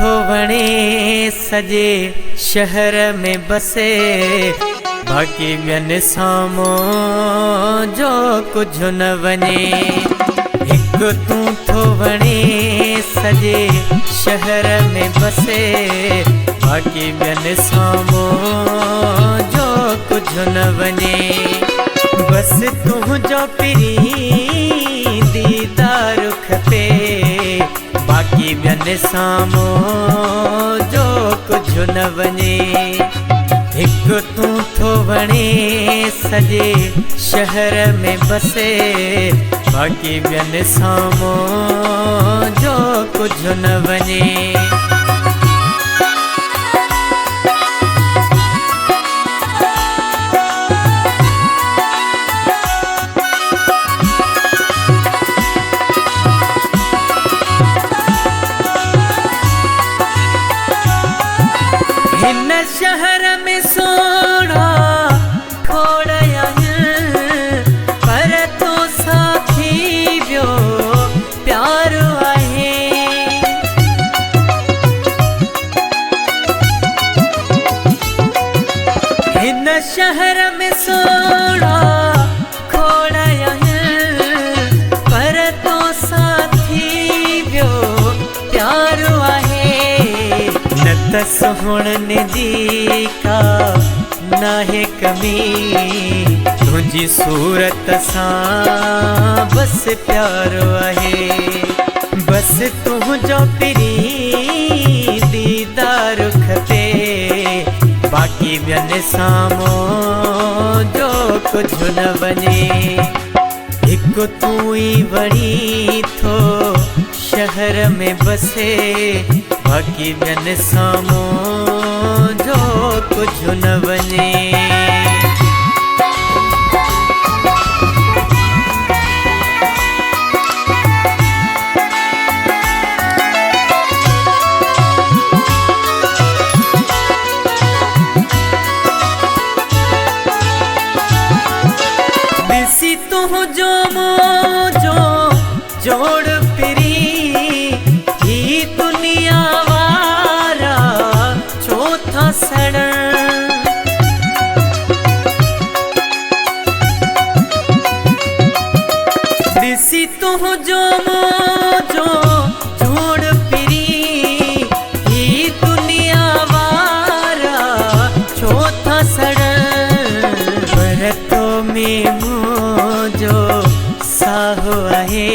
थो वणे सजे शहर में बसे, बाक़ी ॿियनि साम्हूं जो कुझु न वञे। हिकु तूं थो वणे सजे शहर में बसे, बाक़ी ॿियनि साम्हूं जो कुझु न वञे। बस तुंहिंजो पिरी दीदार खपे, बाक़ी ॿियनि साम्हूं जो कुझु न वञे। हिकु तूं थो वणे सजे शहर में बसे, बाक़ी ॿियनि साम्हूं जो कुझु न वञे। हिन शहर में सोना खोड़िया पर तो साथी ॿियो प्यार आहे। हिन शहर में सोना खोड़िया पर तो साथी ॿियो प्यार आहे। न त सोहणनि जी का नाहे कमी, तुंहिंजी सूरत सां बस प्यार आहे। बस तुंहिंजो पिरी दीदार खपे, बाक़ी ॿियनि साम्हूं जो कुझु न वञे। हिकु तूं ई वणी थो शहर में बसे, बाक़ी ॿियनि साम्हूं जो कुझु न वञे। ॾिसी तुंहिंजो मुंहिंजो जोड़ पिरी, ही दुनिया वारा छो था सड़न। ॾिसी तुंहिंजो मुंहिंजो जोड़ पिरी, ही दुनिया वारा छो था सड़न। पर तो में मुंहिंजो साहो आहे,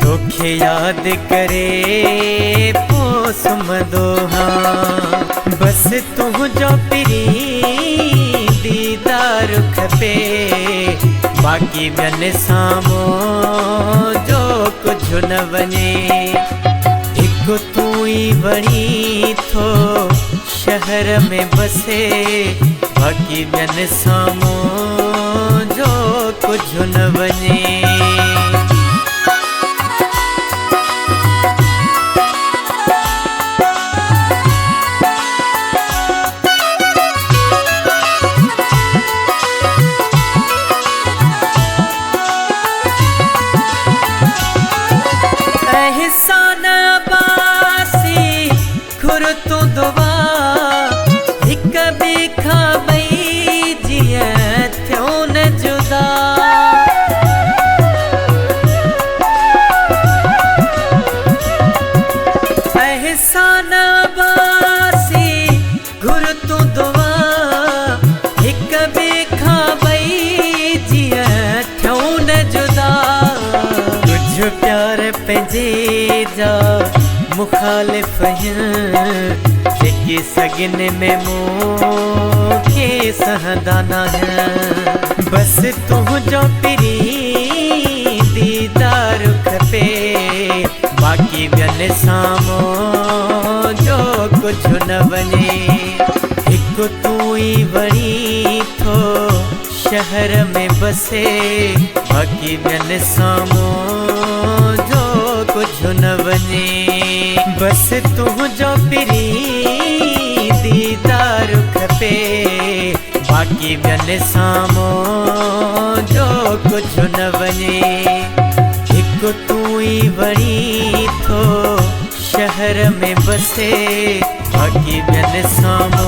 तोखे यादि करे पोइ सुम्हंदो हां। बस तुंहिंजो पिरी दीदार खपे, बाक़ी ॿियनि साम्हूं जो कुझु न वञे। हिकु तूं ई वणी थो शहर में बसे, बाक़ी ॿियनि साम्हूं जो कुझु न वञे। एहसान बासी घुर तूं दुआ, हिक ॿिए खां ॿई जीअं थियो न जुदा। एहसान बासी घुर तूं दुआ, हिक ॿिए खां ॿई जीअं थियो न जुदा। कुझु प्यार पंहिंजे जा मुखालिफ़ जेके सगन में मूंखे सहंदा न। बस तुंहिंजो पिरी दीदार खपे, बाक़ी ॿियनि साम्हूं जो कुझु न वञे। हिकु तूं ई वणी थो शहर में बसे, बाक़ी ॿियनि साम्हूं जो कुझु न वञे। बस तुंहिंजो पिरी दीदार खपे, बाक़ी ॿियनि साम्हूं जो कुझु न वञे। हिकु तूं ई वणी थो शहर में बसे बाकी बिन सामो